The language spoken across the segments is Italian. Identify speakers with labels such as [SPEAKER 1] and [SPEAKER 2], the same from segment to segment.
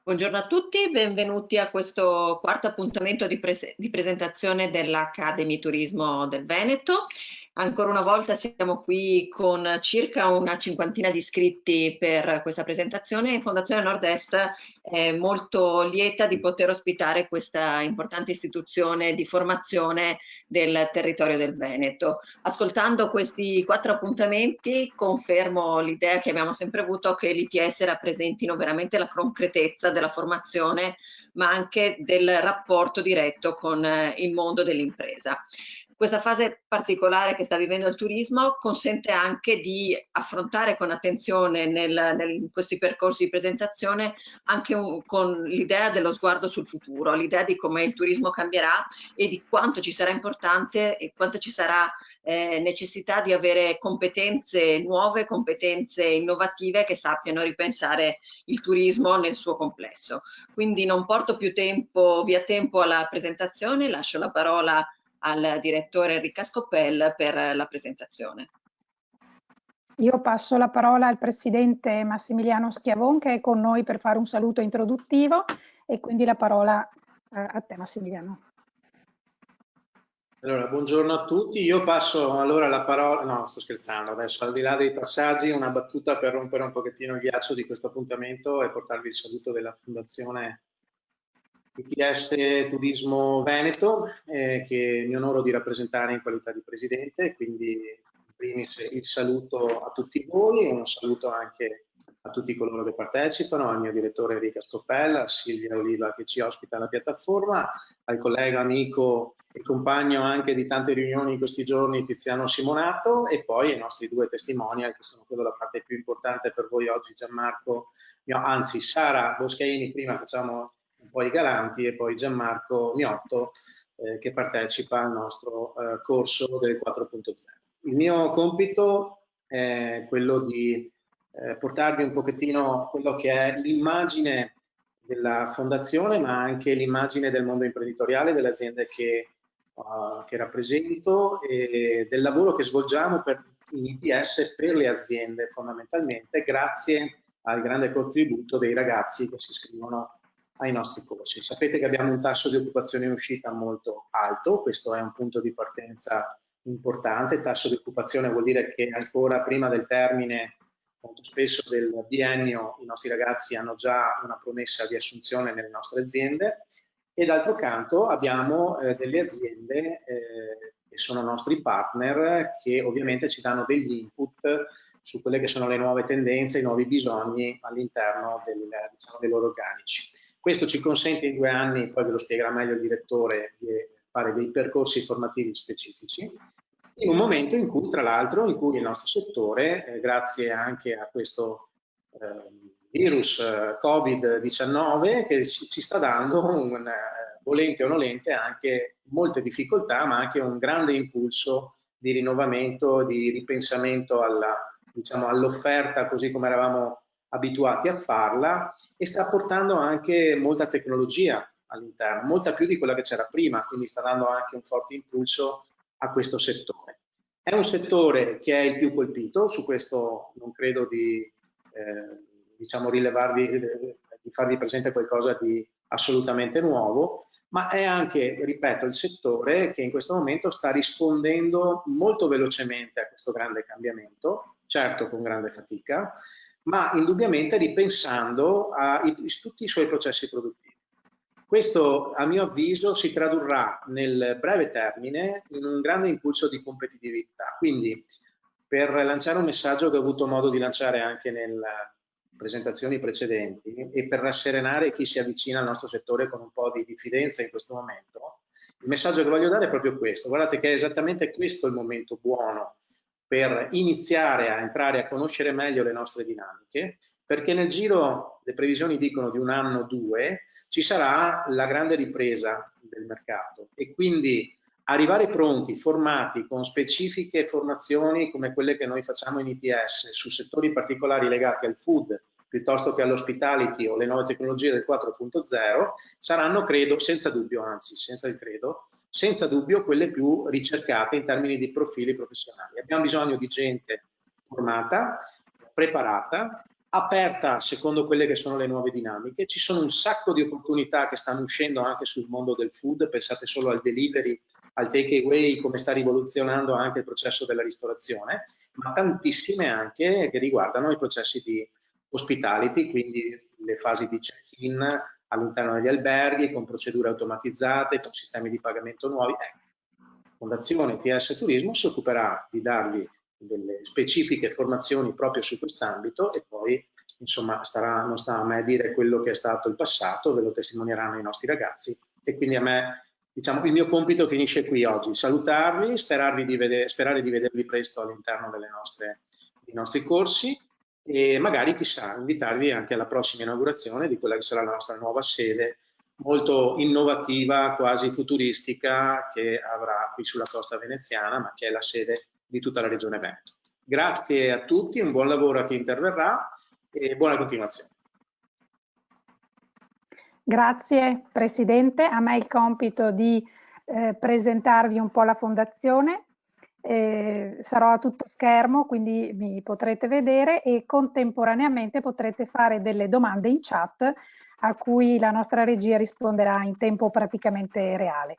[SPEAKER 1] Buongiorno a tutti, benvenuti a questo quarto appuntamento di presentazione dell'Academy Turismo del Veneto. Ancora una volta siamo qui con circa una cinquantina di iscritti per questa presentazione e Fondazione Nord-Est è molto lieta di poter ospitare questa importante istituzione di formazione del territorio del Veneto. Ascoltando questi quattro appuntamenti confermo l'idea che abbiamo sempre avuto che l'ITS rappresentino veramente la concretezza della formazione, ma anche del rapporto diretto con il mondo dell'impresa. Questa fase particolare che sta vivendo il turismo consente anche di affrontare con attenzione in questi percorsi di presentazione anche con l'idea dello sguardo sul futuro, l'idea di come il turismo cambierà e di quanto ci sarà importante e quanto ci sarà necessità di avere competenze nuove, competenze innovative che sappiano ripensare il turismo nel suo complesso. Quindi non porto più via tempo alla presentazione, lascio la parola al direttore Enrica Scoppel per la presentazione.
[SPEAKER 2] Io passo la parola al presidente Massimiliano Schiavon che è con noi per fare un saluto introduttivo e quindi la parola a te Massimiliano.
[SPEAKER 3] Allora, buongiorno a tutti, io passo allora la parola, no sto scherzando, adesso al di là dei passaggi una battuta per rompere un pochettino il ghiaccio di questo appuntamento e portarvi il saluto della Fondazione ITS Turismo Veneto che mi onoro di rappresentare in qualità di presidente, quindi in primis il saluto a tutti voi e un saluto anche a tutti coloro che partecipano, al mio direttore Enrica Scoppella, a Silvia Oliva che ci ospita alla piattaforma, al collega, amico e compagno anche di tante riunioni in questi giorni Tiziano Simonato e poi ai nostri due testimonial che sono quello la parte più importante per voi oggi, Gianmarco, anzi Sara Boscheini, prima facciamo un po' i galanti e poi Gianmarco Miotto che partecipa al nostro corso del 4.0. Il mio compito è quello di portarvi un pochettino quello che è l'immagine della fondazione, ma anche l'immagine del mondo imprenditoriale, delle aziende che rappresento e del lavoro che svolgiamo in ITS per le aziende fondamentalmente, grazie al grande contributo dei ragazzi che si iscrivono ai nostri corsi. Sapete che abbiamo un tasso di occupazione in uscita molto alto, questo è un punto di partenza importante. Il tasso di occupazione vuol dire che ancora prima del termine molto spesso del biennio i nostri ragazzi hanno già una promessa di assunzione nelle nostre aziende e d'altro canto abbiamo delle aziende che sono nostri partner che ovviamente ci danno degli input su quelle che sono le nuove tendenze, i nuovi bisogni all'interno diciamo, dei loro organici. Questo ci consente in 2 anni, poi ve lo spiegherà meglio il direttore, di fare dei percorsi formativi specifici in un momento in cui, tra l'altro, in cui il nostro settore, grazie anche a questo virus Covid-19, che ci sta dando, volente o nolente, anche molte difficoltà, ma anche un grande impulso di rinnovamento, di ripensamento diciamo, all'offerta così come eravamo abituati a farla e sta portando anche molta tecnologia all'interno, molta più di quella che c'era prima, quindi sta dando anche un forte impulso a questo settore. È un settore che è il più colpito, su questo non credo di diciamo di farvi presente qualcosa di assolutamente nuovo, ma è anche, ripeto, il settore che in questo momento sta rispondendo molto velocemente a questo grande cambiamento, certo con grande fatica, ma indubbiamente ripensando a tutti i suoi processi produttivi. Questo, a mio avviso, si tradurrà nel breve termine in un grande impulso di competitività. Quindi, per lanciare un messaggio che ho avuto modo di lanciare anche nelle presentazioni precedenti e per rasserenare chi si avvicina al nostro settore con un po' di diffidenza in questo momento, il messaggio che voglio dare è proprio questo. Guardate che è esattamente questo il momento buono per iniziare a entrare a conoscere meglio le nostre dinamiche, perché nel giro, le previsioni dicono di 1 anno o 2, ci sarà la grande ripresa del mercato e quindi arrivare pronti, formati, con specifiche formazioni come quelle che noi facciamo in ITS su settori particolari legati al food, piuttosto che all'hospitality o le nuove tecnologie del 4.0, saranno, credo, senza dubbio, anzi, senza il credo, senza dubbio quelle più ricercate in termini di profili professionali. Abbiamo bisogno di gente formata, preparata, aperta secondo quelle che sono le nuove dinamiche. Ci sono un sacco di opportunità che stanno uscendo anche sul mondo del food, pensate solo al delivery, al take away, come sta rivoluzionando anche il processo della ristorazione, ma tantissime anche che riguardano i processi di hospitality, quindi le fasi di check-in all'interno degli alberghi, con procedure automatizzate, con sistemi di pagamento nuovi. Fondazione ITS Turismo si occuperà di darvi delle specifiche formazioni proprio su quest'ambito e poi insomma non sta a me dire quello che è stato il passato, ve lo testimonieranno i nostri ragazzi e quindi a me, diciamo, il mio compito finisce qui oggi, salutarvi, sperare di vedervi presto all'interno dei nostri corsi e magari chissà invitarvi anche alla prossima inaugurazione di quella che sarà la nostra nuova sede molto innovativa, quasi futuristica, che avrà qui sulla costa veneziana, ma che è la sede di tutta la regione Veneto. Grazie a tutti, un buon lavoro a chi interverrà e buona continuazione.
[SPEAKER 2] Grazie Presidente, a me il compito di presentarvi un po' la Fondazione. Sarò a tutto schermo, quindi mi potrete vedere e contemporaneamente potrete fare delle domande in chat a cui la nostra regia risponderà in tempo praticamente reale.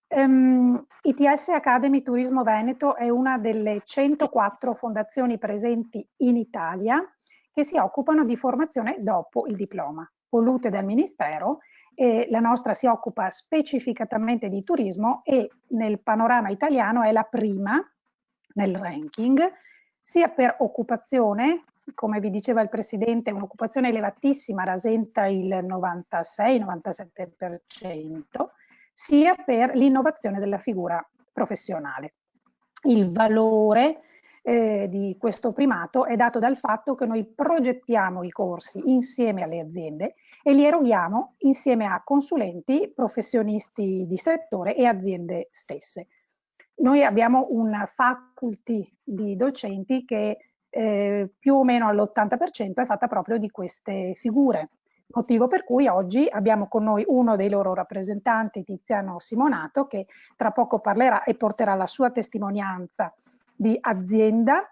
[SPEAKER 2] ITS Academy Turismo Veneto è una delle 104 fondazioni presenti in Italia che si occupano di formazione dopo il diploma, volute dal Ministero. La nostra si occupa specificatamente di turismo e nel panorama italiano è la prima nel ranking, sia per occupazione, come vi diceva il Presidente, un'occupazione elevatissima, rasenta il 96-97%, sia per l'innovazione della figura professionale. Il valore di questo primato è dato dal fatto che noi progettiamo i corsi insieme alle aziende e li eroghiamo insieme a consulenti, professionisti di settore e aziende stesse. Noi abbiamo una faculty di docenti che più o meno all'80% è fatta proprio di queste figure, motivo per cui oggi abbiamo con noi uno dei loro rappresentanti, Tiziano Simonato, che tra poco parlerà e porterà la sua testimonianza di azienda,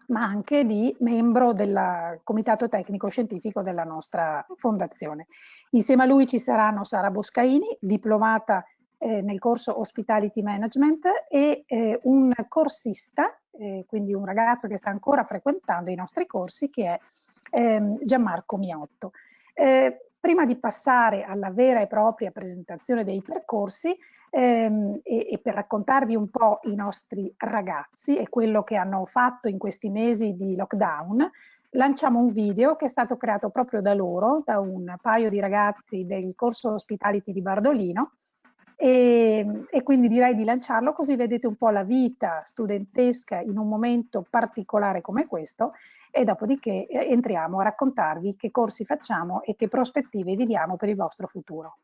[SPEAKER 2] ma anche di membro del comitato tecnico scientifico della nostra fondazione. Insieme a lui ci saranno Sara Boscaini, diplomata nel corso Hospitality Management e un corsista, quindi un ragazzo che sta ancora frequentando i nostri corsi, che è Gianmarco Miotto. Prima di passare alla vera e propria presentazione dei percorsi e per raccontarvi un po' i nostri ragazzi e quello che hanno fatto in questi mesi di lockdown, lanciamo un video che è stato creato proprio da loro, da un paio di ragazzi del corso Hospitality di Bardolino, e quindi direi di lanciarlo così vedete un po' la vita studentesca in un momento particolare come questo e dopodiché entriamo a raccontarvi che corsi facciamo e che prospettive vi diamo per il vostro futuro.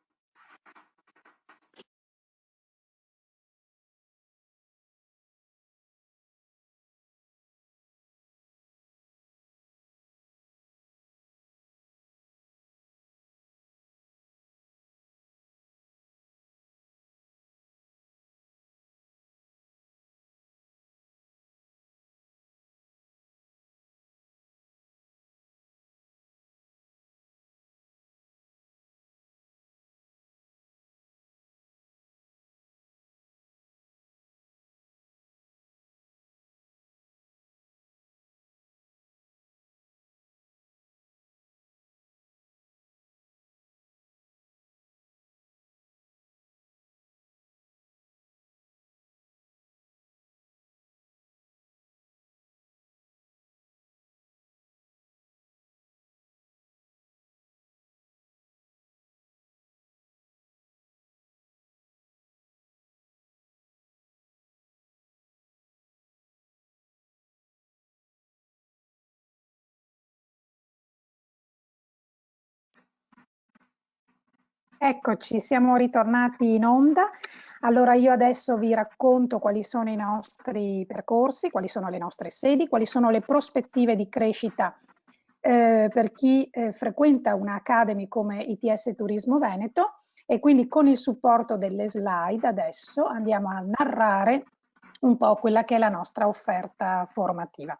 [SPEAKER 2] Eccoci, siamo ritornati in onda. Allora io adesso vi racconto quali sono i nostri percorsi, quali sono le nostre sedi, quali sono le prospettive di crescita per chi frequenta un'Academy come ITS Turismo Veneto e quindi con il supporto delle slide adesso andiamo a narrare un po' quella che è la nostra offerta formativa.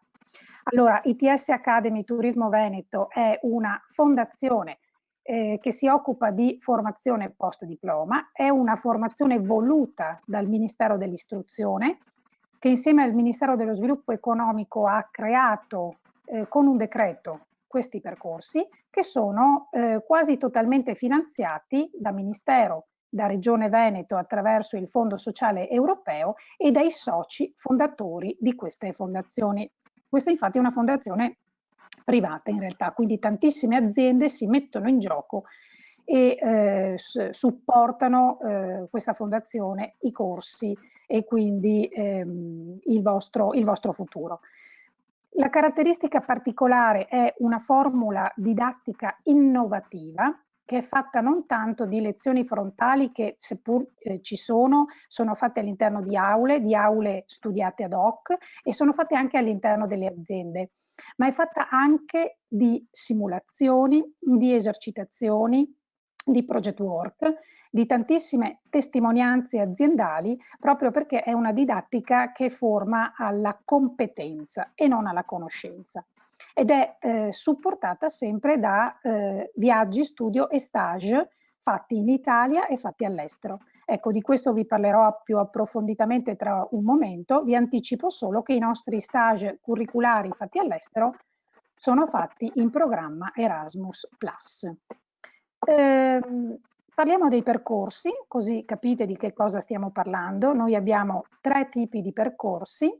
[SPEAKER 2] Allora, ITS Academy Turismo Veneto è una fondazione che si occupa di formazione post diploma, è una formazione voluta dal Ministero dell'Istruzione, che insieme al Ministero dello Sviluppo Economico ha creato con un decreto questi percorsi che sono quasi totalmente finanziati da Ministero, da Regione Veneto attraverso il Fondo Sociale Europeo e dai soci fondatori di queste fondazioni. Questa infatti è una fondazione privata in realtà, quindi tantissime aziende si mettono in gioco e supportano questa fondazione, i corsi e quindi il vostro futuro. La caratteristica particolare è una formula didattica innovativa che è fatta non tanto di lezioni frontali che seppur ci sono fatte all'interno di aule studiate ad hoc e sono fatte anche all'interno delle aziende, ma è fatta anche di simulazioni, di esercitazioni, di project work, di tantissime testimonianze aziendali, proprio perché è una didattica che forma alla competenza e non alla conoscenza. Ed è supportata sempre da viaggi, studio e stage fatti in Italia e fatti all'estero. Ecco, di questo vi parlerò più approfonditamente tra un momento. Vi anticipo solo che i nostri stage curriculari fatti all'estero sono fatti in programma Erasmus+. Parliamo dei percorsi, così capite di che cosa stiamo parlando. Noi abbiamo 3 tipi di percorsi.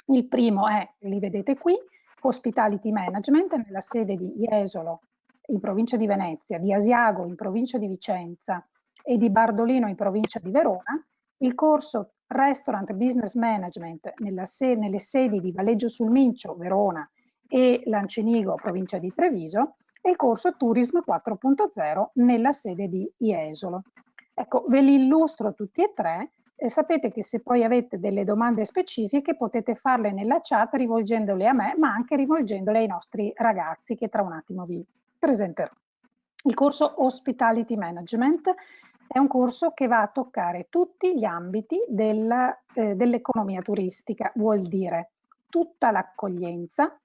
[SPEAKER 2] Il primo è, li vedete qui, Hospitality Management nella sede di Jesolo in provincia di Venezia, di Asiago in provincia di Vicenza e di Bardolino in provincia di Verona. Il corso Restaurant Business Management nelle sedi di Valeggio sul Mincio, Verona e Lancenigo, provincia di Treviso, e il corso Tourism 4.0 nella sede di Jesolo. Ecco, ve li illustro tutti e 3 e sapete che se poi avete delle domande specifiche potete farle nella chat rivolgendole a me, ma anche rivolgendole ai nostri ragazzi che tra un attimo vi presenterò. Il corso Hospitality Management è un corso che va a toccare tutti gli ambiti dell'economia turistica, vuol dire tutta l'accoglienza,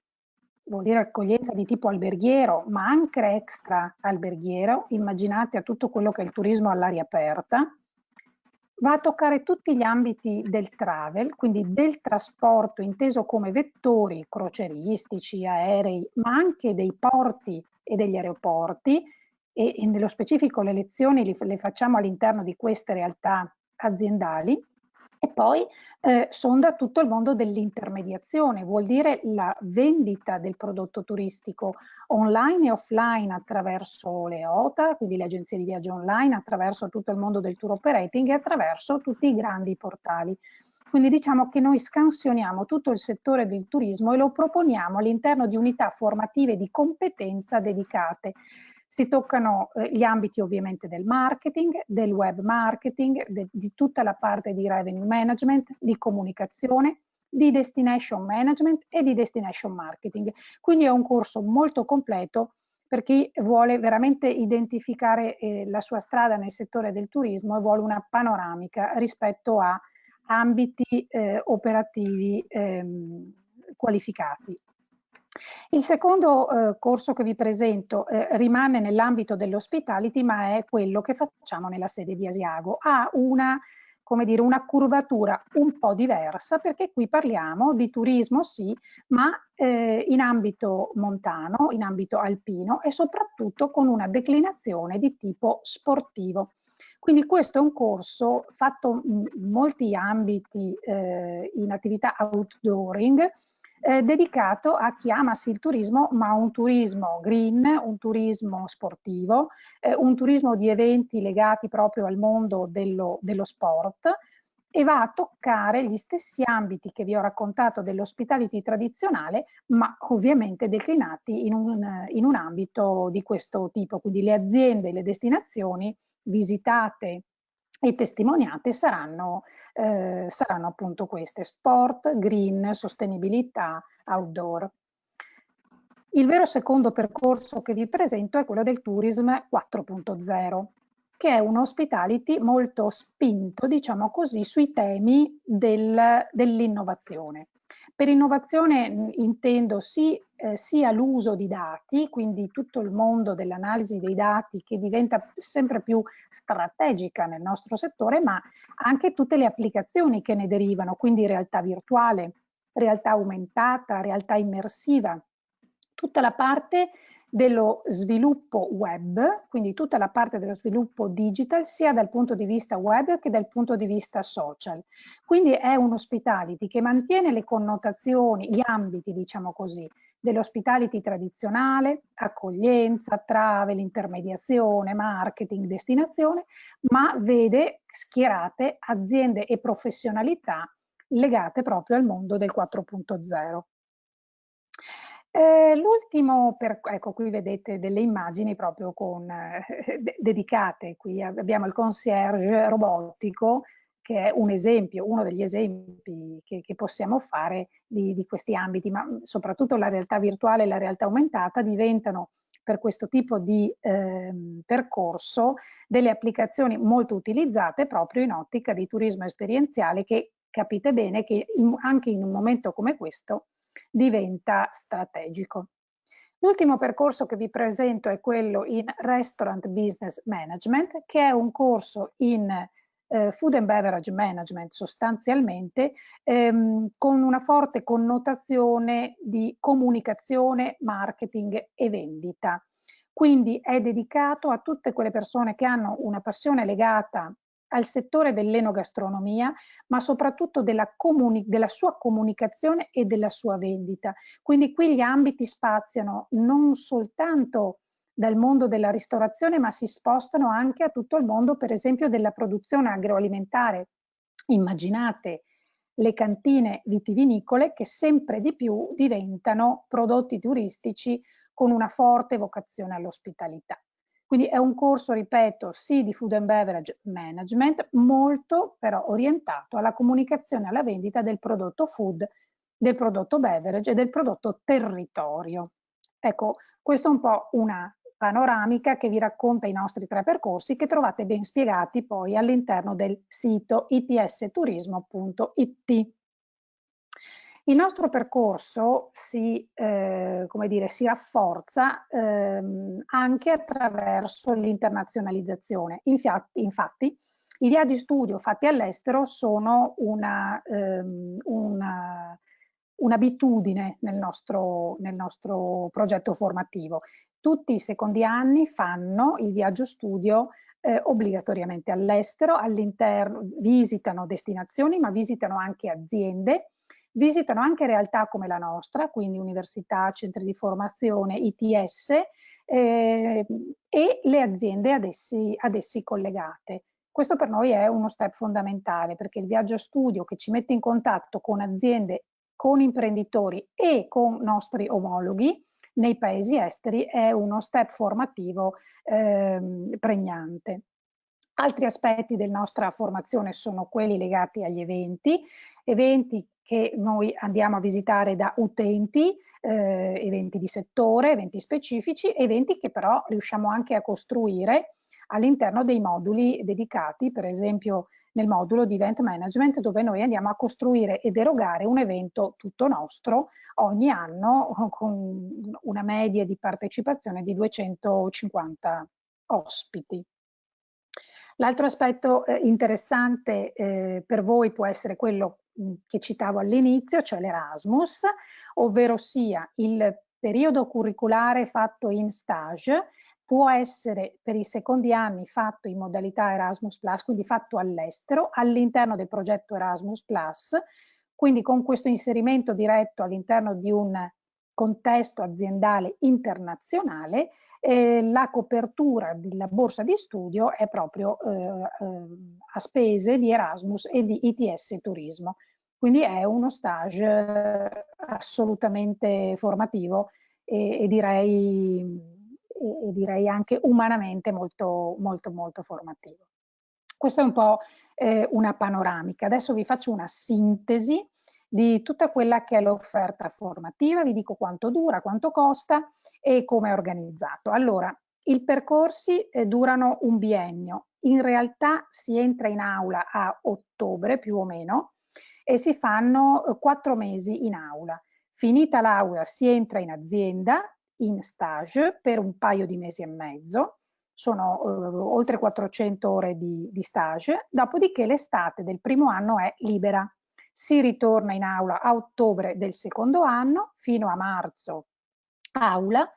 [SPEAKER 2] vuol dire accoglienza di tipo alberghiero, ma anche extra alberghiero, immaginate a tutto quello che è il turismo all'aria aperta. Va a toccare tutti gli ambiti del travel, quindi del trasporto inteso come vettori crocieristici, aerei, ma anche dei porti e degli aeroporti e nello specifico le lezioni le facciamo all'interno di queste realtà aziendali. E poi sonda tutto il mondo dell'intermediazione, vuol dire la vendita del prodotto turistico online e offline attraverso le OTA, quindi le agenzie di viaggio online, attraverso tutto il mondo del tour operating e attraverso tutti i grandi portali. Quindi diciamo che noi scansioniamo tutto il settore del turismo e lo proponiamo all'interno di unità formative di competenza dedicate. Si toccano gli ambiti ovviamente del marketing, del web marketing, di tutta la parte di revenue management, di comunicazione, di destination management e di destination marketing. Quindi è un corso molto completo per chi vuole veramente identificare la sua strada nel settore del turismo e vuole una panoramica rispetto a ambiti operativi qualificati. Il secondo corso che vi presento rimane nell'ambito dell'hospitality, ma è quello che facciamo nella sede di Asiago. Ha una curvatura un po' diversa perché qui parliamo di turismo sì, ma in ambito montano, in ambito alpino e soprattutto con una declinazione di tipo sportivo. Quindi questo è un corso fatto in molti ambiti in attività outdooring, dedicato a chi ama sì il turismo, ma un turismo green, un turismo sportivo, un turismo di eventi legati proprio al mondo dello sport e va a toccare gli stessi ambiti che vi ho raccontato dell'hospitality tradizionale, ma ovviamente declinati in un ambito di questo tipo. Quindi le aziende, le destinazioni visitate e testimoniate saranno appunto queste: sport, green, sostenibilità, outdoor. Il vero secondo percorso che vi presento è quello del Tourism 4.0, che è un hospitality molto spinto, diciamo così, sui temi dell'innovazione. Per innovazione intendo sia l'uso di dati, quindi tutto il mondo dell'analisi dei dati che diventa sempre più strategica nel nostro settore, ma anche tutte le applicazioni che ne derivano, quindi realtà virtuale, realtà aumentata, realtà immersiva, tutta la parte dello sviluppo web, quindi tutta la parte dello sviluppo digital, sia dal punto di vista web che dal punto di vista social. Quindi è un hospitality che mantiene le connotazioni, gli ambiti, diciamo così, dell'hospitality tradizionale, accoglienza, travel, intermediazione, marketing, destinazione, ma vede schierate aziende e professionalità legate proprio al mondo del 4.0. L'ultimo, ecco qui vedete delle immagini proprio dedicate, qui abbiamo il concierge robotico che è un esempio, uno degli esempi che possiamo fare di questi ambiti, ma soprattutto la realtà virtuale e la realtà aumentata diventano per questo tipo di percorso delle applicazioni molto utilizzate proprio in ottica di turismo esperienziale che capite bene che anche in un momento come questo diventa strategico. L'ultimo percorso che vi presento è quello in Restaurant Business Management, che è un corso in Food and Beverage Management sostanzialmente, con una forte connotazione di comunicazione, marketing e vendita. Quindi è dedicato a tutte quelle persone che hanno una passione legata al settore dell'enogastronomia, ma soprattutto della sua comunicazione e della sua vendita. Quindi qui gli ambiti spaziano non soltanto dal mondo della ristorazione, ma si spostano anche a tutto il mondo, per esempio, della produzione agroalimentare. Immaginate le cantine vitivinicole che sempre di più diventano prodotti turistici con una forte vocazione all'ospitalità. Quindi è un corso, ripeto, sì di Food and Beverage Management, molto però orientato alla comunicazione e alla vendita del prodotto food, del prodotto beverage e del prodotto territorio. Ecco, questo è un po' una panoramica che vi racconta i nostri 3 percorsi che trovate ben spiegati poi all'interno del sito itsturismo.it. Il nostro percorso come dire, si rafforza anche attraverso l'internazionalizzazione. Infatti, i viaggi studio fatti all'estero sono un'abitudine nel nostro progetto formativo. Tutti i secondi anni fanno il viaggio studio obbligatoriamente all'estero, visitano destinazioni, ma visitano anche aziende, visitano anche realtà come la nostra, quindi università, centri di formazione, ITS e le aziende ad essi collegate. Questo per noi è uno step fondamentale perché il viaggio studio che ci mette in contatto con aziende, con imprenditori e con nostri omologhi nei paesi esteri è uno step formativo pregnante. Altri aspetti della nostra formazione sono quelli legati agli eventi che noi andiamo a visitare da utenti, eventi di settore, eventi specifici, eventi che però riusciamo anche a costruire all'interno dei moduli dedicati, per esempio nel modulo di Event Management, dove noi andiamo a costruire ed erogare un evento tutto nostro ogni anno con una media di partecipazione di 250 ospiti. L'altro aspetto interessante per voi può essere quello che citavo all'inizio, cioè l'Erasmus, ovvero sia il periodo curriculare fatto in stage può essere per i secondi anni fatto in modalità Erasmus+, quindi fatto all'estero, all'interno del progetto Erasmus+, quindi con questo inserimento diretto all'interno di un contesto aziendale internazionale, la copertura della borsa di studio è proprio a spese di Erasmus e di ITS Turismo. Quindi è uno stage assolutamente formativo e direi anche umanamente molto formativo. Questa è un po' una panoramica. Adesso vi faccio una sintesi di tutta quella che è l'offerta formativa, vi dico quanto dura, quanto costa e come è organizzato. Allora, i percorsi durano un biennio, in realtà si entra in aula a ottobre più o meno e si fanno 4 mesi in aula. Finita l'aula si entra in azienda, in stage per un paio di mesi e mezzo, sono oltre 400 ore di stage, dopodiché l'estate del primo anno è libera. Si ritorna in aula a ottobre del secondo anno, fino a marzo aula,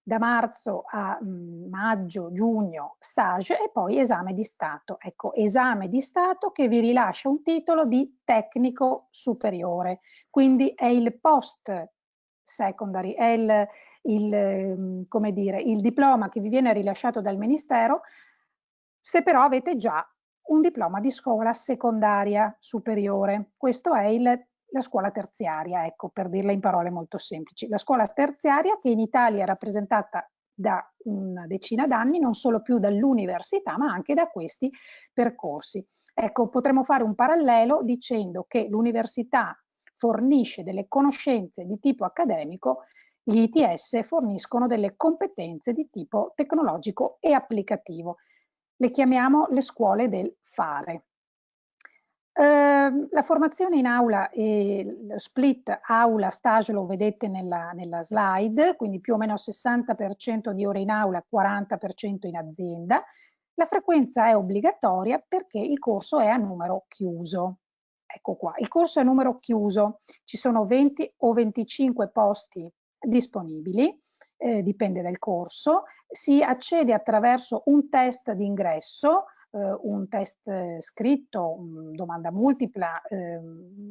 [SPEAKER 2] da marzo a maggio, giugno stage e poi esame di Stato. Ecco, esame di Stato che vi rilascia un titolo di tecnico superiore, quindi è il post secondary, è come dire, il diploma che vi viene rilasciato dal Ministero se però avete già un diploma di scuola secondaria superiore. Questo è la scuola terziaria, ecco, per dirla in parole molto semplici. La scuola terziaria che in Italia è rappresentata da una decina d'anni, non solo più dall'università, ma anche da questi percorsi. Ecco, potremmo fare un parallelo dicendo che l'università fornisce delle conoscenze di tipo accademico, gli ITS forniscono delle competenze di tipo tecnologico e applicativo. Le chiamiamo le scuole del fare. La formazione in aula e lo split aula-stage lo vedete nella slide, quindi più o meno 60% di ore in aula, 40% in azienda. La frequenza è obbligatoria perché il corso è a numero chiuso. Ecco qua, il corso è a numero chiuso, ci sono 20 o 25 posti disponibili, dipende dal corso, si accede attraverso un test d'ingresso, un test scritto, domanda multipla,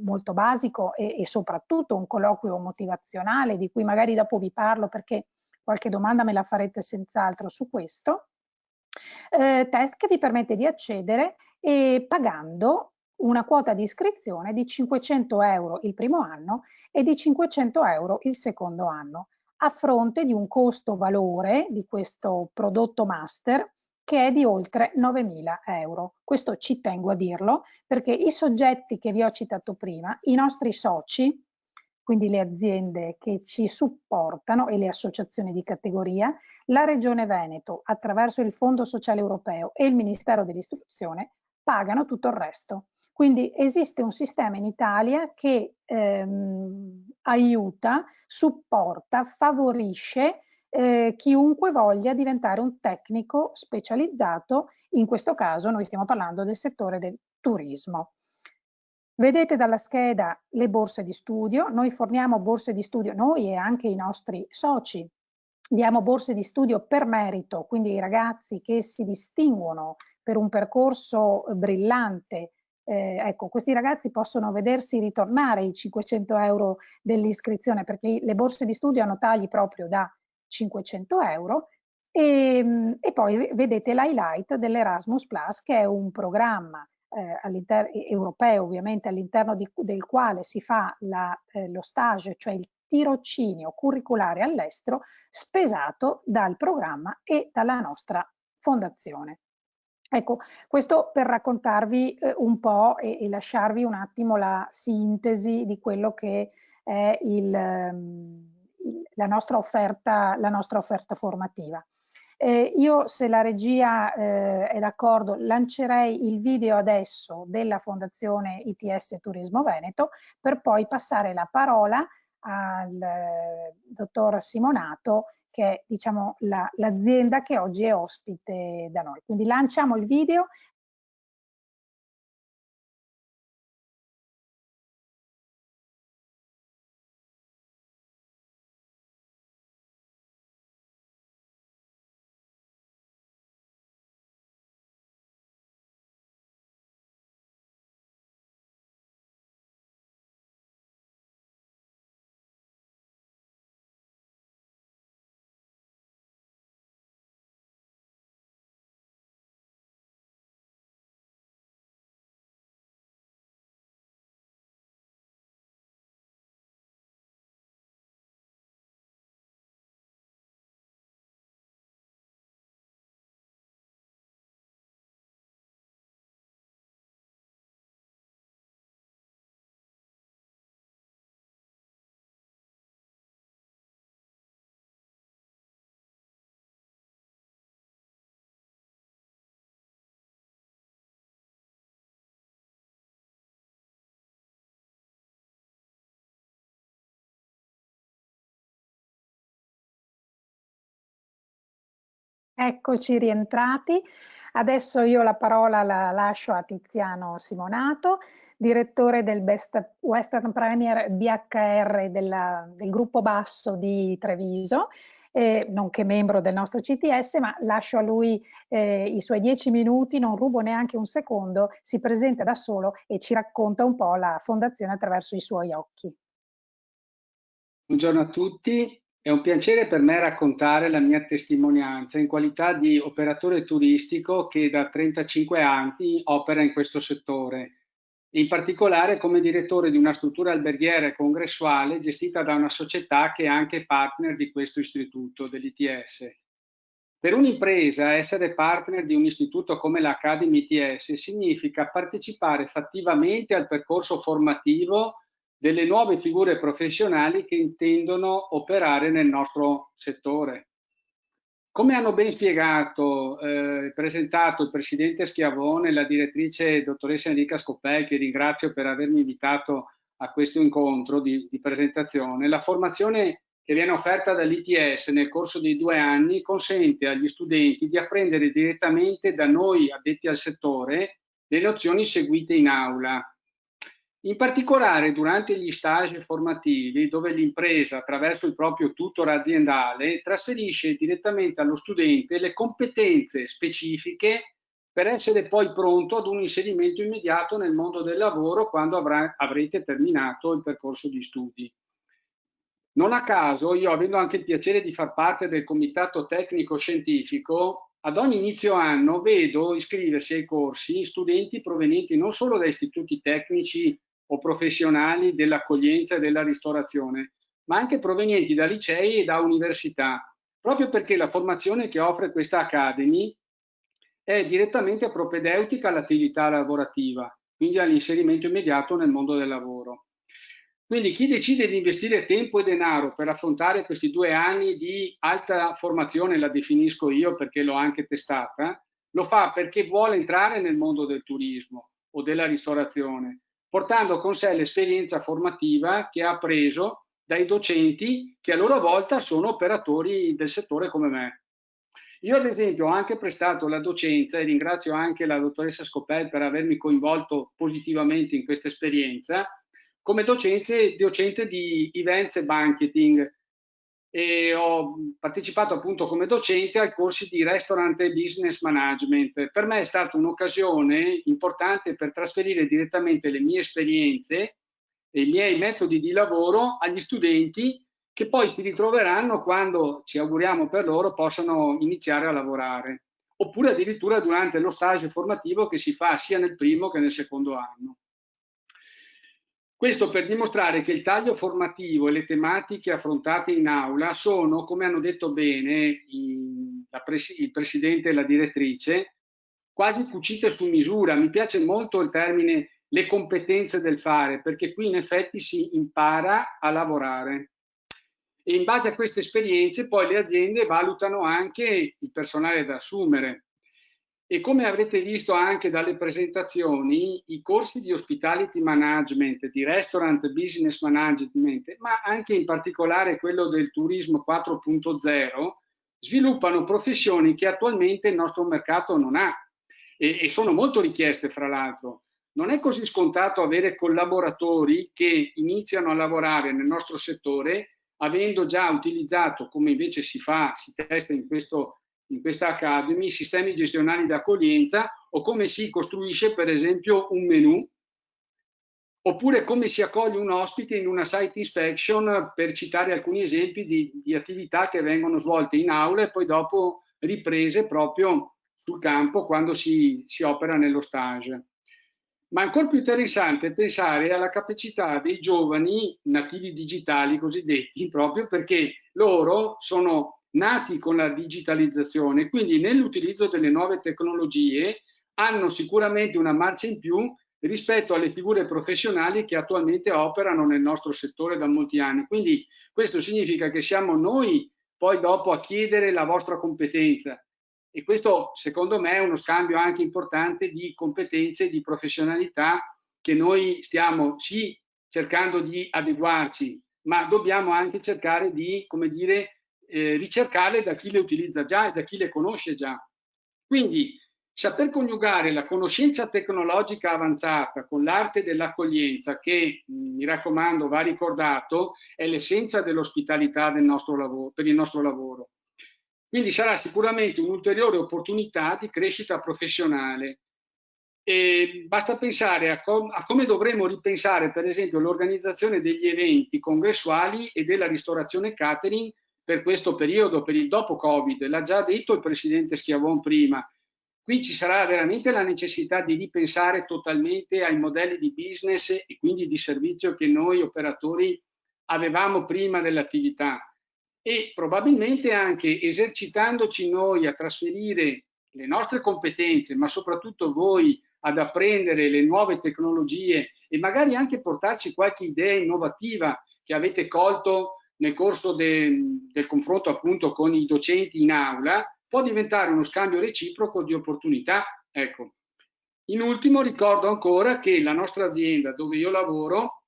[SPEAKER 2] molto basico e soprattutto un colloquio motivazionale di cui magari dopo vi parlo perché qualche domanda me la farete senz'altro su questo. Test che vi permette di accedere pagando una quota di iscrizione di 500 euro il primo anno e di 500 euro il secondo anno, a fronte di un costo-valore di questo prodotto master che è di oltre 9.000 euro. Questo ci tengo a dirlo perché i soggetti che vi ho citato prima, i nostri soci, quindi le aziende che ci supportano e le associazioni di categoria, la Regione Veneto attraverso il Fondo Sociale Europeo e il Ministero dell'Istruzione pagano tutto il resto. Quindi esiste un sistema in Italia che aiuta, supporta, favorisce chiunque voglia diventare un tecnico specializzato, in questo caso noi stiamo parlando del settore del turismo. Vedete dalla scheda le borse di studio, noi forniamo borse di studio, noi e anche i nostri soci, diamo borse di studio per merito, quindi i ragazzi che si distinguono per un percorso brillante, ecco, questi ragazzi possono vedersi ritornare i 500 euro dell'iscrizione perché le borse di studio hanno tagli proprio da 500 euro e poi vedete l'highlight dell'Erasmus Plus che è un programma europeo ovviamente all'interno del quale si fa lo stage, cioè il tirocinio curriculare all'estero spesato dal programma e dalla nostra fondazione. Ecco, questo per raccontarvi un po' e lasciarvi un attimo la sintesi di quello che è la nostra offerta formativa. Io, se la regia è d'accordo, lancerei il video adesso della Fondazione ITS Turismo Veneto per poi passare la parola al dottor Simonato, che è diciamo, l'azienda che oggi è ospite da noi. Quindi lanciamo il video. Eccoci rientrati. Adesso io la parola la lascio a Tiziano Simonato, direttore del Western Premier BHR del gruppo Basso di Treviso, nonché membro del nostro CTS, ma lascio a lui i suoi 10 minuti, non rubo neanche un secondo, si presenta da solo e ci racconta un po' la fondazione attraverso i suoi occhi.
[SPEAKER 4] Buongiorno a tutti, è un piacere per me raccontare la mia testimonianza in qualità di operatore turistico che da 35 anni opera in questo settore, in particolare come direttore di una struttura alberghiera e congressuale gestita da una società che è anche partner di questo istituto, dell'ITS. Per un'impresa essere partner di un istituto come l'Academy ITS significa partecipare fattivamente al percorso formativo delle nuove figure professionali che intendono operare nel nostro settore. Come hanno ben spiegato e presentato il presidente Schiavone e la direttrice dottoressa Enrica Scopel, che ringrazio per avermi invitato a questo incontro di presentazione, la formazione che viene offerta dall'ITS nel corso dei 2 anni consente agli studenti di apprendere direttamente da noi addetti al settore le nozioni seguite in aula. In particolare durante gli stage formativi, dove l'impresa, attraverso il proprio tutor aziendale, trasferisce direttamente allo studente le competenze specifiche per essere poi pronto ad un inserimento immediato nel mondo del lavoro quando avrete terminato il percorso di studi. Non a caso, io avendo anche il piacere di far parte del comitato tecnico scientifico, ad ogni inizio anno vedo iscriversi ai corsi studenti provenienti non solo da istituti tecnici o professionali dell'accoglienza e della ristorazione, ma anche provenienti da licei e da università, proprio perché la formazione che offre questa Academy è direttamente propedeutica all'attività lavorativa, quindi all'inserimento immediato nel mondo del lavoro. Quindi chi decide di investire tempo e denaro per affrontare questi 2 anni di alta formazione, la definisco io perché l'ho anche testata, lo fa perché vuole entrare nel mondo del turismo o della ristorazione, portando con sé l'esperienza formativa che ha preso dai docenti che a loro volta sono operatori del settore come me. Io ad esempio ho anche prestato la docenza e ringrazio anche la dottoressa Scopel per avermi coinvolto positivamente in questa esperienza come docente di events e banqueting e ho partecipato appunto come docente ai corsi di restaurant e business management. Per me è stata un'occasione importante per trasferire direttamente le mie esperienze e i miei metodi di lavoro agli studenti che poi si ritroveranno quando, ci auguriamo per loro, possano iniziare a lavorare, oppure addirittura durante lo stage formativo che si fa sia nel primo che nel secondo anno. Questo per dimostrare che il taglio formativo e le tematiche affrontate in aula sono, come hanno detto bene il presidente e la direttrice, quasi cucite su misura. Mi piace molto il termine le competenze del fare, perché qui in effetti si impara a lavorare. E in base a queste esperienze poi le aziende valutano anche il personale da assumere. E come avrete visto anche dalle presentazioni, i corsi di hospitality management, di restaurant business management, ma anche in particolare quello del turismo 4.0, sviluppano professioni che attualmente il nostro mercato non ha e sono molto richieste fra l'altro. Non è così scontato avere collaboratori che iniziano a lavorare nel nostro settore avendo già utilizzato, come invece si testa in questa Academy, sistemi gestionali d'accoglienza o come si costruisce per esempio un menu oppure come si accoglie un ospite in una site inspection, per citare alcuni esempi di attività che vengono svolte in aula e poi dopo riprese proprio sul campo quando si opera nello stage. Ma ancora più interessante è pensare alla capacità dei giovani nativi digitali cosiddetti, proprio perché loro sono nati con la digitalizzazione, quindi nell'utilizzo delle nuove tecnologie hanno sicuramente una marcia in più rispetto alle figure professionali che attualmente operano nel nostro settore da molti anni. Quindi questo significa che siamo noi poi dopo a chiedere la vostra competenza. E questo secondo me è uno scambio anche importante di competenze, di professionalità che noi stiamo cercando di adeguarci, ma dobbiamo anche cercare di, come dire, ricercarle da chi le utilizza già e da chi le conosce già. Quindi saper coniugare la conoscenza tecnologica avanzata con l'arte dell'accoglienza, che mi raccomando va ricordato, è l'essenza dell'ospitalità del nostro lavoro, per il nostro lavoro. Quindi sarà sicuramente un'ulteriore opportunità di crescita professionale. E basta pensare a come dovremo ripensare, per esempio, l'organizzazione degli eventi congressuali e della ristorazione catering per questo periodo, per il dopo Covid. L'ha già detto il Presidente Schiavon prima. Qui ci sarà veramente la necessità di ripensare totalmente ai modelli di business e quindi di servizio che noi operatori avevamo prima dell'attività, e probabilmente anche esercitandoci noi a trasferire le nostre competenze, ma soprattutto voi ad apprendere le nuove tecnologie e magari anche portarci qualche idea innovativa che avete colto nel corso del confronto appunto con i docenti in aula, può diventare uno scambio reciproco di opportunità. Ecco. In ultimo ricordo ancora che la nostra azienda dove io lavoro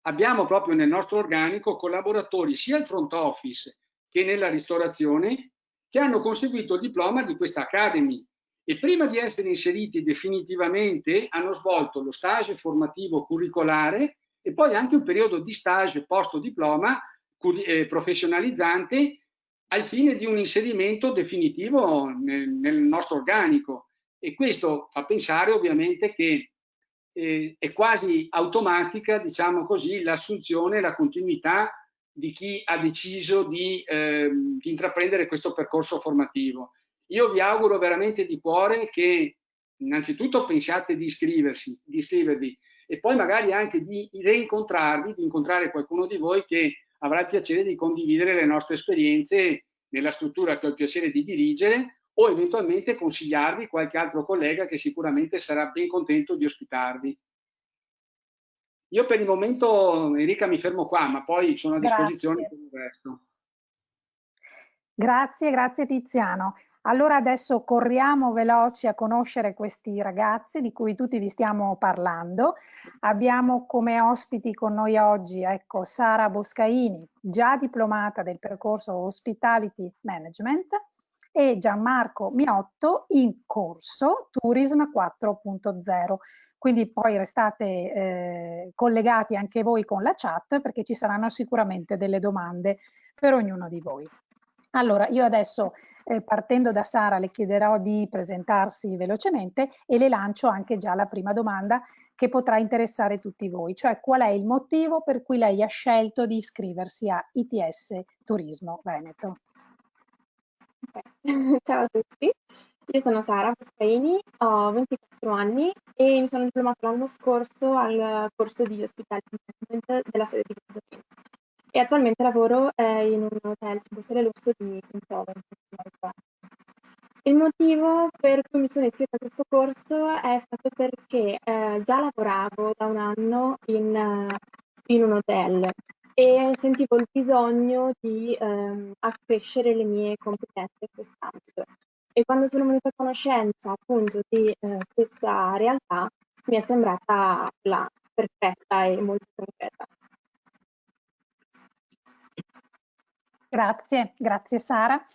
[SPEAKER 4] abbiamo proprio nel nostro organico collaboratori sia al front office che nella ristorazione che hanno conseguito il diploma di questa Academy e prima di essere inseriti definitivamente hanno svolto lo stage formativo curricolare e poi anche un periodo di stage post diploma professionalizzante al fine di un inserimento definitivo nel nostro organico, e questo fa pensare ovviamente che è quasi automatica, diciamo così, l'assunzione e la continuità di chi ha deciso di intraprendere questo percorso formativo. Io vi auguro veramente di cuore che innanzitutto pensiate di iscrivervi e poi magari anche di reincontrarvi, di incontrare qualcuno di voi che avrà il piacere di condividere le nostre esperienze nella struttura che ho il piacere di dirigere, o eventualmente consigliarvi qualche altro collega che sicuramente sarà ben contento di ospitarvi. Io per il momento, Enrica, mi fermo qua, ma poi sono a disposizione per il resto.
[SPEAKER 2] Grazie, grazie Tiziano. Allora adesso corriamo veloci a conoscere questi ragazzi di cui tutti vi stiamo parlando. Abbiamo come ospiti con noi oggi, ecco, Sara Boscaini, già diplomata del percorso Hospitality Management, e Gianmarco Miotto in corso Tourism 4.0. Quindi poi restate collegati anche voi con la chat perché ci saranno sicuramente delle domande per ognuno di voi. Allora, io adesso partendo da Sara le chiederò di presentarsi velocemente e le lancio anche già la prima domanda che potrà interessare tutti voi, cioè qual è il motivo per cui lei ha scelto di iscriversi a ITS Turismo Veneto.
[SPEAKER 5] Okay. Ciao a tutti, io sono Sara Boscaini, ho 24 anni e mi sono diplomata l'anno scorso al corso di Hospitality Management della sede di Torino e attualmente lavoro in un hotel su Costa del Lusso di Quintoven. Il motivo per cui mi sono iscritta a questo corso è stato perché già lavoravo da un anno in un hotel e sentivo il bisogno di accrescere le mie competenze in quest'ambito. E quando sono venuta a conoscenza appunto di questa realtà mi è sembrata la perfetta e molto concreta.
[SPEAKER 2] Grazie, grazie Sara.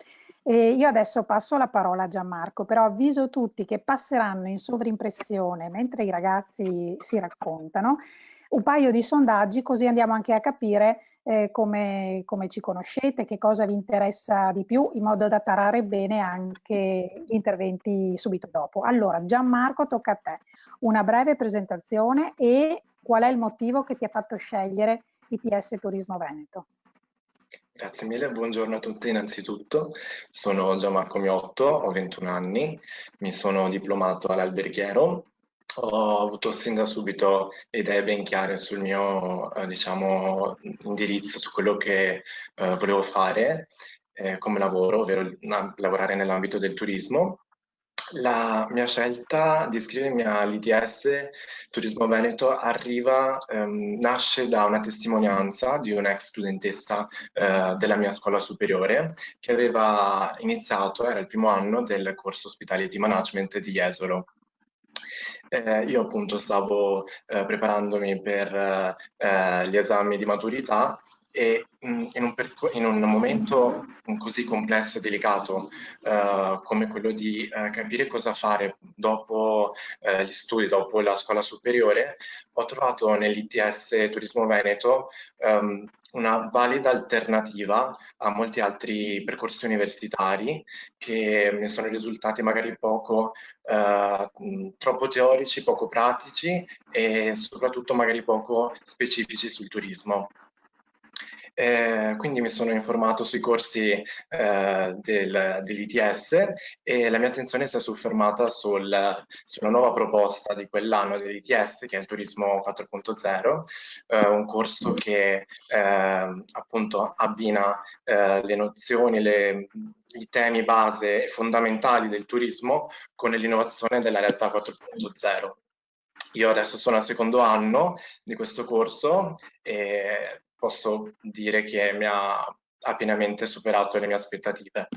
[SPEAKER 2] Io adesso passo la parola a Gianmarco, però avviso tutti che passeranno in sovrimpressione mentre i ragazzi si raccontano un paio di sondaggi, così andiamo anche a capire come ci conoscete, che cosa vi interessa di più, in modo da tarare bene anche gli interventi subito dopo. Allora, Gianmarco, tocca a te. Una breve presentazione e qual è il motivo che ti ha fatto scegliere ITS Turismo Veneto?
[SPEAKER 6] Grazie mille, buongiorno a tutti innanzitutto. Sono Gianmarco Miotto, ho 21 anni, mi sono diplomato all'alberghiero. Ho avuto sin da subito idee ben chiare sul mio diciamo, indirizzo, su quello che volevo fare come lavoro, ovvero lavorare nell'ambito del turismo. La mia scelta di iscrivermi all'ITS Turismo Veneto nasce da una testimonianza di un'ex studentessa della mia scuola superiore che aveva iniziato, era il primo anno del corso Hospitality Management di Jesolo. Io appunto stavo preparandomi per gli esami di maturità e in un momento così complesso e delicato come quello di capire cosa fare dopo gli studi, dopo la scuola superiore, ho trovato nell'ITS Turismo Veneto una valida alternativa a molti altri percorsi universitari che mi sono risultati magari troppo teorici, poco pratici e soprattutto magari poco specifici sul turismo. Quindi mi sono informato sui corsi dell'ITS e la mia attenzione si è soffermata sulla nuova proposta di quell'anno dell'ITS, che è il Turismo 4.0, un corso che appunto abbina le nozioni, i temi base e fondamentali del turismo con l'innovazione della realtà 4.0. Io adesso sono al secondo anno di questo corso e posso dire che mi ha pienamente superato le mie aspettative.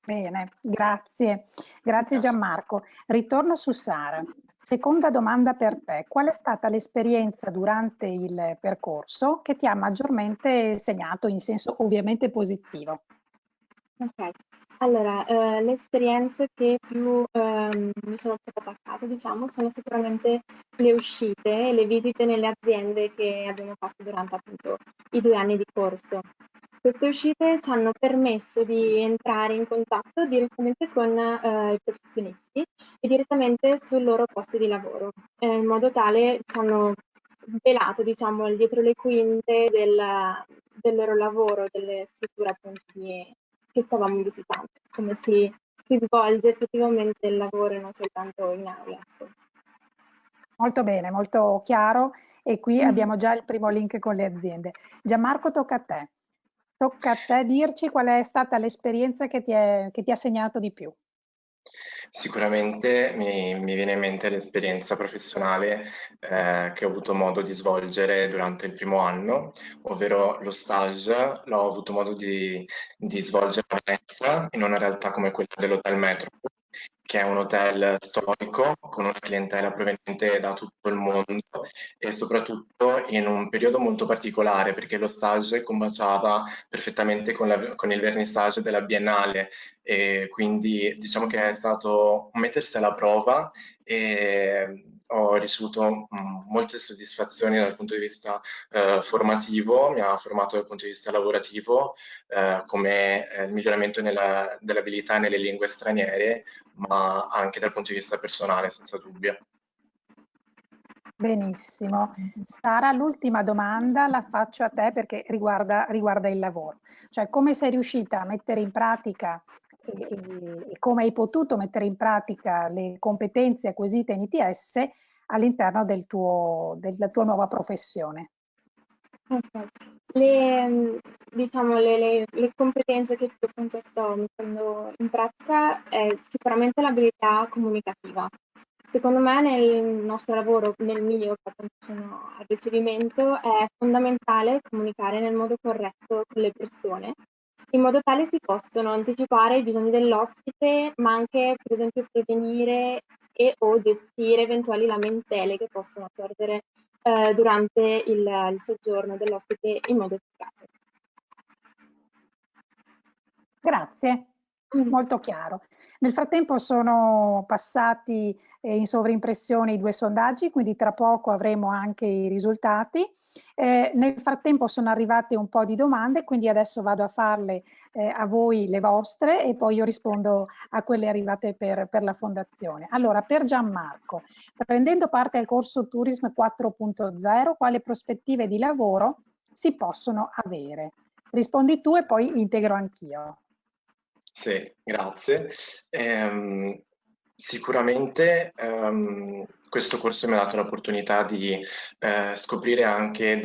[SPEAKER 2] Bene, grazie. Grazie Gianmarco. Ritorno su Sara. Seconda domanda per te. Qual è stata l'esperienza durante il percorso che ti ha maggiormente segnato in senso ovviamente positivo?
[SPEAKER 5] Ok, allora le esperienze che più mi sono portata a casa, diciamo, sono sicuramente le uscite e le visite nelle aziende che abbiamo fatto durante appunto i 2 anni di corso. Queste uscite ci hanno permesso di entrare in contatto direttamente con i professionisti e direttamente sul loro posto di lavoro, in modo tale ci hanno svelato, diciamo, il dietro le quinte del loro lavoro, delle strutture appunto che stavamo visitando, come si svolge effettivamente il lavoro e non soltanto in aula.
[SPEAKER 2] Molto bene, molto chiaro, e qui abbiamo già il primo link con le aziende. Gianmarco, tocca a te. Tocca a te dirci qual è stata l'esperienza che ti ha segnato di più.
[SPEAKER 6] Sicuramente mi viene in mente l'esperienza professionale che ho avuto modo di svolgere durante il primo anno, ovvero lo stage. L'ho avuto modo di svolgere a Venezia, in una realtà come quella dell'Hotel Metropol, che è un hotel storico con una clientela proveniente da tutto il mondo e soprattutto in un periodo molto particolare, perché lo stage combaciava perfettamente con il vernissage della Biennale, e quindi diciamo che è stato mettersi alla prova e ho ricevuto molte soddisfazioni dal punto di vista formativo. Mi ha formato dal punto di vista lavorativo, come il miglioramento delle abilità nelle lingue straniere, ma anche dal punto di vista personale, senza dubbio.
[SPEAKER 2] Benissimo. Sara, l'ultima domanda la faccio a te perché riguarda il lavoro. Cioè, come sei riuscita a mettere in pratica e come hai potuto mettere in pratica le competenze acquisite in ITS all'interno della tua nuova professione?
[SPEAKER 5] Okay. Diciamo le competenze che appunto sto mettendo in pratica è sicuramente l'abilità comunicativa. Secondo me nel nostro lavoro, nel mio, che appunto sono al ricevimento, è fondamentale comunicare nel modo corretto con le persone, in modo tale si possono anticipare i bisogni dell'ospite, ma anche per esempio prevenire o gestire eventuali lamentele che possono sorgere durante il soggiorno dell'ospite in modo efficace.
[SPEAKER 2] Grazie, molto chiaro. Nel frattempo sono passati in sovrimpressione i 2 sondaggi, quindi tra poco avremo anche i risultati. Nel frattempo sono arrivate un po' di domande, quindi adesso vado a farle a voi le vostre e poi io rispondo a quelle arrivate per la Fondazione. Allora, per Gianmarco, prendendo parte al corso Tourism 4.0, quali prospettive di lavoro si possono avere? Rispondi tu e poi integro anch'io.
[SPEAKER 6] Sì, grazie. Sicuramente questo corso mi ha dato l'opportunità di scoprire anche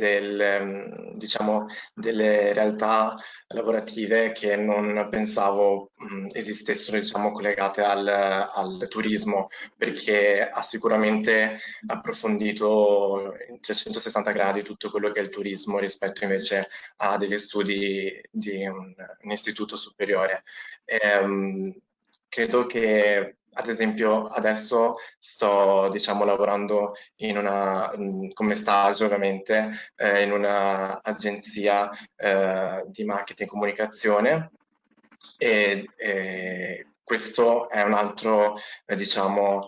[SPEAKER 6] diciamo, delle realtà lavorative che non pensavo esistessero, diciamo, collegate al turismo, perché ha sicuramente approfondito in 360 gradi tutto quello che è il turismo rispetto invece a degli studi di un istituto superiore. Credo che ad esempio adesso sto, diciamo, lavorando come stage ovviamente, in una agenzia di marketing e comunicazione, e questo è un altro, diciamo,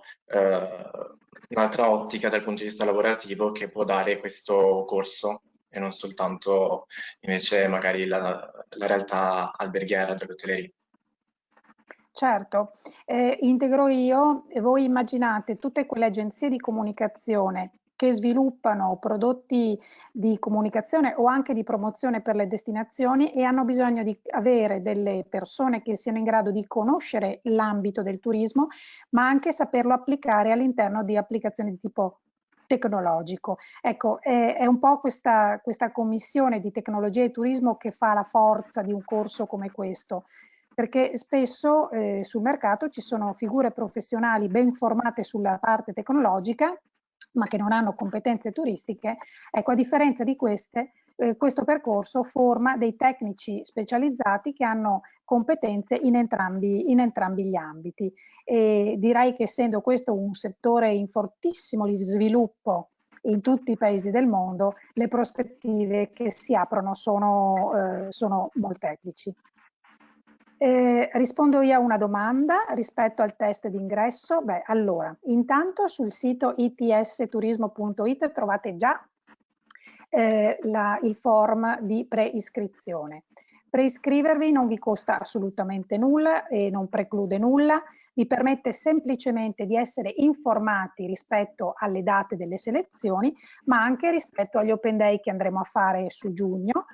[SPEAKER 6] un'altra ottica dal punto di vista lavorativo che può dare questo corso, e non soltanto invece magari la realtà alberghiera dell'hotellerie.
[SPEAKER 2] Certo, integro io e voi immaginate tutte quelle agenzie di comunicazione che sviluppano prodotti di comunicazione o anche di promozione per le destinazioni e hanno bisogno di avere delle persone che siano in grado di conoscere l'ambito del turismo, ma anche saperlo applicare all'interno di applicazioni di tipo tecnologico. Ecco, è un po' questa commissione di tecnologia e turismo che fa la forza di un corso come questo, perché spesso sul mercato ci sono figure professionali ben formate sulla parte tecnologica, ma che non hanno competenze turistiche. Ecco, a differenza di queste, questo percorso forma dei tecnici specializzati che hanno competenze in entrambi gli ambiti. E direi che essendo questo un settore in fortissimo sviluppo in tutti i paesi del mondo, le prospettive che si aprono sono molteplici. Rispondo io a una domanda rispetto al test d'ingresso. Beh, allora, intanto sul sito itsturismo.it trovate già il form di preiscrizione. Preiscrivervi non vi costa assolutamente nulla e non preclude nulla, vi permette semplicemente di essere informati rispetto alle date delle selezioni, ma anche rispetto agli open day che andremo a fare su giugno,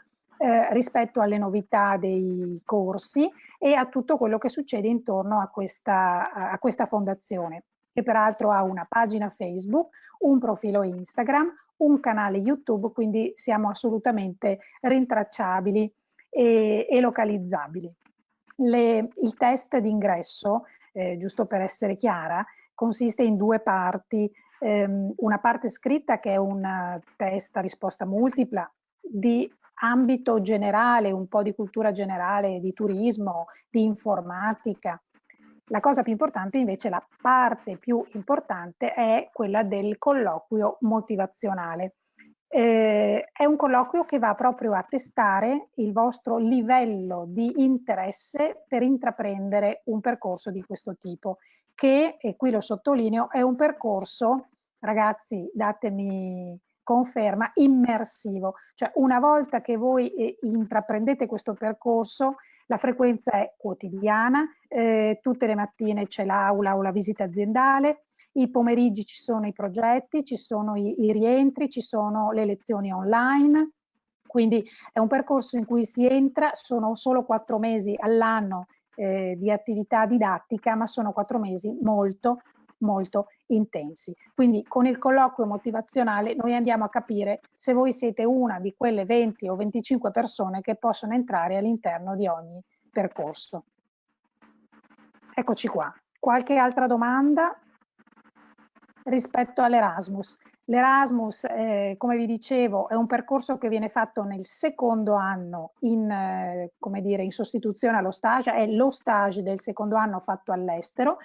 [SPEAKER 2] rispetto alle novità dei corsi e a tutto quello che succede intorno a questa fondazione, che peraltro ha una pagina Facebook, un profilo Instagram, un canale YouTube, quindi siamo assolutamente rintracciabili e localizzabili. Il test d'ingresso, giusto per essere chiara, consiste in due parti, una parte scritta che è un test a risposta multipla di ambito generale, un po' di cultura generale, di turismo, di informatica. La cosa più importante invece, la parte più importante è quella del colloquio motivazionale. È un colloquio che va proprio a testare il vostro livello di interesse per intraprendere un percorso di questo tipo, che, e qui lo sottolineo, è un percorso, ragazzi, datemi conferma, immersivo. Cioè una volta che voi intraprendete questo percorso, la frequenza è quotidiana, tutte le mattine c'è l'aula o la visita aziendale, i pomeriggi ci sono i progetti, ci sono i rientri, ci sono le lezioni online, quindi è un percorso in cui si entra, sono solo 4 mesi all'anno di attività didattica, ma sono 4 mesi molto intensi. Quindi con il colloquio motivazionale noi andiamo a capire se voi siete una di quelle 20 o 25 persone che possono entrare all'interno di ogni percorso. Eccoci qua. Qualche altra domanda rispetto all'Erasmus? L'Erasmus, come vi dicevo, è un percorso che viene fatto nel secondo anno come dire, in sostituzione allo stage, è lo stage del secondo anno fatto all'estero.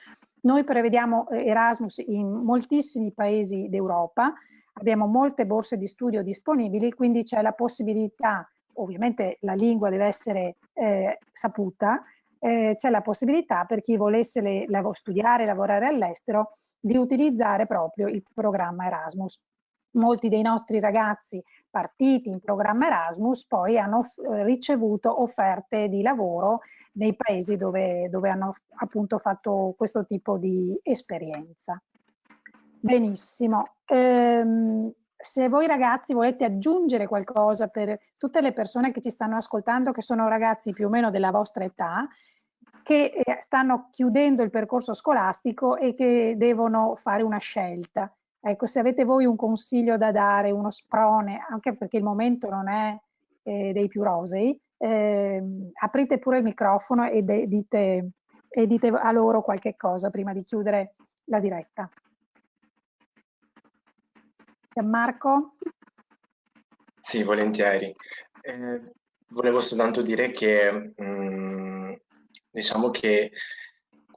[SPEAKER 2] Noi prevediamo Erasmus in moltissimi paesi d'Europa, abbiamo molte borse di studio disponibili, quindi c'è la possibilità, ovviamente la lingua deve essere saputa, c'è la possibilità per chi volesse studiare e lavorare all'estero di utilizzare proprio il programma Erasmus. Molti dei nostri ragazzi partiti in programma Erasmus poi hanno ricevuto offerte di lavoro nei paesi dove hanno appunto fatto questo tipo di esperienza. Benissimo. Se voi ragazzi volete aggiungere qualcosa per tutte le persone che ci stanno ascoltando, che sono ragazzi più o meno della vostra età, che stanno chiudendo il percorso scolastico e che devono fare una scelta. Ecco, se avete voi un consiglio da dare, uno sprone, anche perché il momento non è dei più rosei, aprite pure il microfono e dite a loro qualche cosa prima di chiudere la diretta. Gianmarco?
[SPEAKER 6] Sì, volentieri. Volevo soltanto dire che diciamo che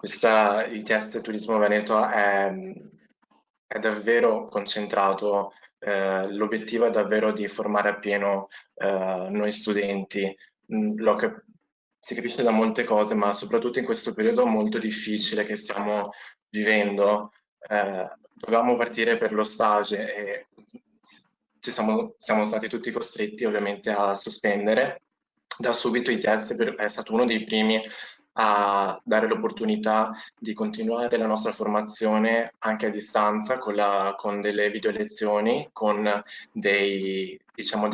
[SPEAKER 6] Il ITS Turismo Veneto è davvero concentrato, l'obiettivo è davvero di formare appieno noi studenti. Si capisce da molte cose, ma soprattutto in questo periodo molto difficile che stiamo vivendo, dovevamo partire per lo stage e siamo stati tutti costretti ovviamente a sospendere. Da subito ITS è stato uno dei primi a dare l'opportunità di continuare la nostra formazione anche a distanza con delle video lezioni, con dei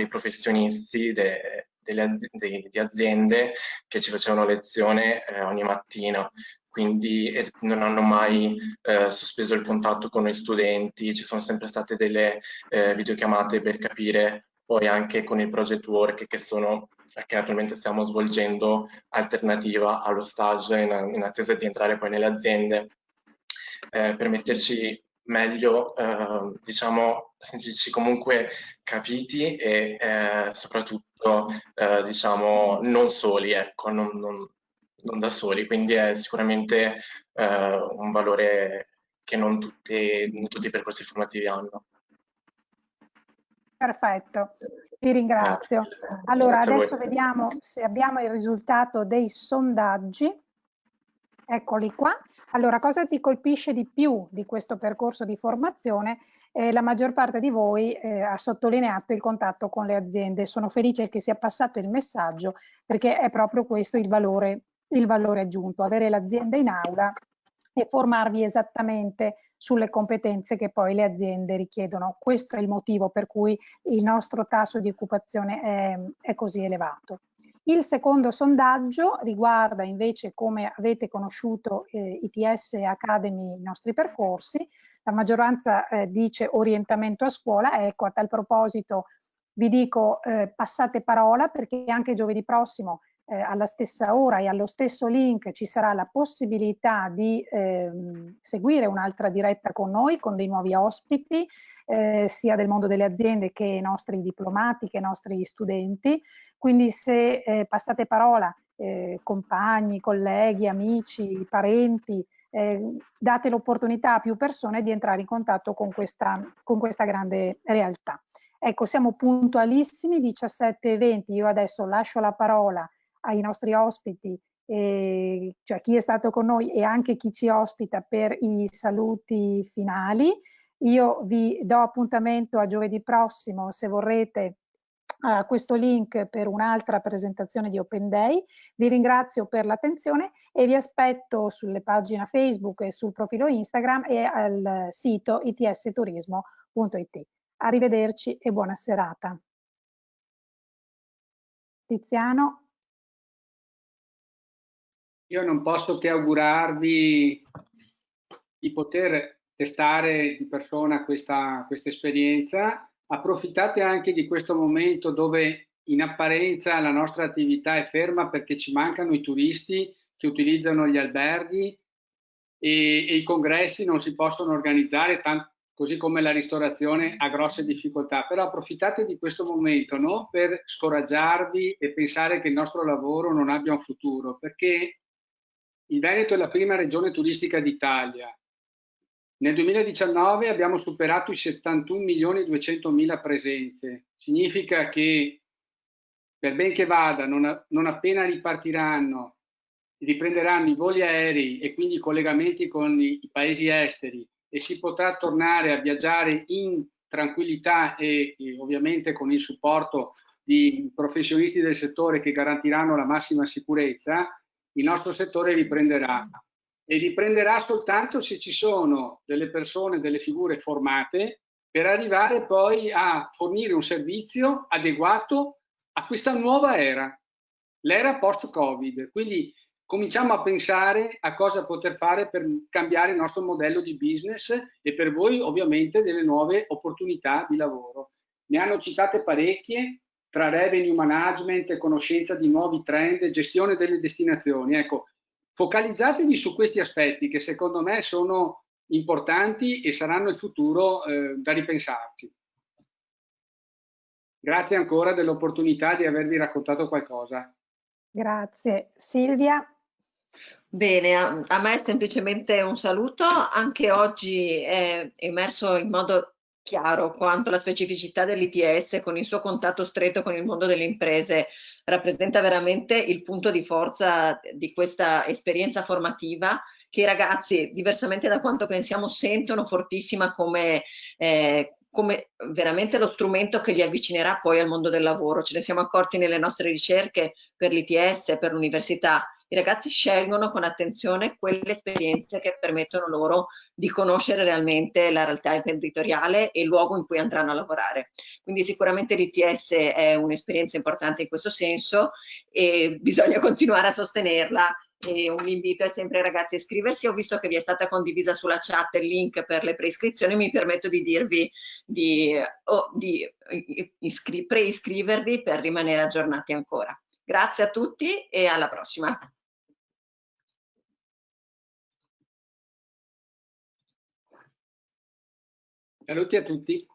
[SPEAKER 6] professionisti di aziende che ci facevano lezione ogni mattina. Quindi non hanno mai sospeso il contatto con noi studenti, ci sono sempre state delle videochiamate per capire poi anche con il project work che attualmente stiamo svolgendo, alternativa allo stage in attesa di entrare poi nelle aziende, per metterci meglio, diciamo, sentirci comunque capiti e soprattutto, diciamo, non soli, ecco, non da soli, quindi è sicuramente un valore che non tutti i percorsi formativi hanno.
[SPEAKER 2] Perfetto, ti ringrazio.
[SPEAKER 6] Grazie.
[SPEAKER 2] Allora,
[SPEAKER 6] Grazie
[SPEAKER 2] adesso vediamo se abbiamo il risultato dei sondaggi. Eccoli qua. Allora, cosa ti colpisce di più di questo percorso di formazione? La maggior parte di voi ha sottolineato il contatto con le aziende. Sono felice che sia passato il messaggio, perché è proprio questo il valore aggiunto, avere l'azienda in aula e formarvi esattamente sulle competenze che poi le aziende richiedono. Questo è il motivo per cui il nostro tasso di occupazione è così elevato. Il secondo sondaggio riguarda invece come avete conosciuto ITS Academy, i nostri percorsi. La maggioranza dice orientamento a scuola. Ecco, a tal proposito vi dico passate parola, perché anche giovedì prossimo alla stessa ora e allo stesso link ci sarà la possibilità di seguire un'altra diretta con noi, con dei nuovi ospiti, sia del mondo delle aziende che i nostri diplomati, che i nostri studenti. Quindi se passate parola, compagni, colleghi, amici, parenti, date l'opportunità a più persone di entrare in contatto con questa grande realtà. Ecco, siamo puntualissimi, 17:20. Io adesso lascio la parola ai nostri ospiti, cioè chi è stato con noi e anche chi ci ospita, per i saluti finali. Io vi do appuntamento a giovedì prossimo, se vorrete, a questo link per un'altra presentazione di Open Day. Vi ringrazio per l'attenzione e vi aspetto sulle pagine Facebook e sul profilo Instagram e al sito itsturismo.it. Arrivederci e buona serata. Tiziano.
[SPEAKER 4] Io non posso che augurarvi di poter testare di persona questa esperienza. Approfittate anche di questo momento dove in apparenza la nostra attività è ferma perché ci mancano i turisti che utilizzano gli alberghi e i congressi non si possono organizzare, così come la ristorazione ha grosse difficoltà. Però approfittate di questo momento non per scoraggiarvi e pensare che il nostro lavoro non abbia un futuro, perché il Veneto è la prima regione turistica d'Italia. Nel 2019 abbiamo superato i 71.200.000 presenze. Significa che, per ben che vada, non appena riprenderanno i voli aerei e quindi i collegamenti con i paesi esteri e si potrà tornare a viaggiare in tranquillità e ovviamente con il supporto di professionisti del settore che garantiranno la massima sicurezza, il nostro settore riprenderà. E riprenderà soltanto se ci sono delle persone, delle figure formate per arrivare poi a fornire un servizio adeguato a questa nuova era, l'era post-Covid. Quindi cominciamo a pensare a cosa poter fare per cambiare il nostro modello di business e per voi ovviamente delle nuove opportunità di lavoro. Ne hanno citate parecchie, tra revenue management, conoscenza di nuovi trend, gestione delle destinazioni. Ecco, focalizzatevi su questi aspetti che secondo me sono importanti e saranno il futuro da ripensarci. Grazie ancora dell'opportunità di avervi raccontato qualcosa.
[SPEAKER 2] Grazie. Silvia?
[SPEAKER 1] Bene, a me è semplicemente un saluto. Anche oggi è emerso in modo chiaro quanto la specificità dell'ITS con il suo contatto stretto con il mondo delle imprese rappresenta veramente il punto di forza di questa esperienza formativa che i ragazzi, diversamente da quanto pensiamo, sentono fortissima come veramente lo strumento che li avvicinerà poi al mondo del lavoro. Ce ne siamo accorti nelle nostre ricerche per l'ITS, per l'università. I ragazzi scelgono con attenzione quelle esperienze che permettono loro di conoscere realmente la realtà imprenditoriale e il luogo in cui andranno a lavorare. Quindi sicuramente l'ITS è un'esperienza importante in questo senso e bisogna continuare a sostenerla. E un invito è sempre ai ragazzi a iscriversi. Ho visto che vi è stata condivisa sulla chat il link per le preiscrizioni, mi permetto di dirvi di preiscrivervi per rimanere aggiornati ancora. Grazie a tutti e alla prossima.
[SPEAKER 4] Saluti a tutti.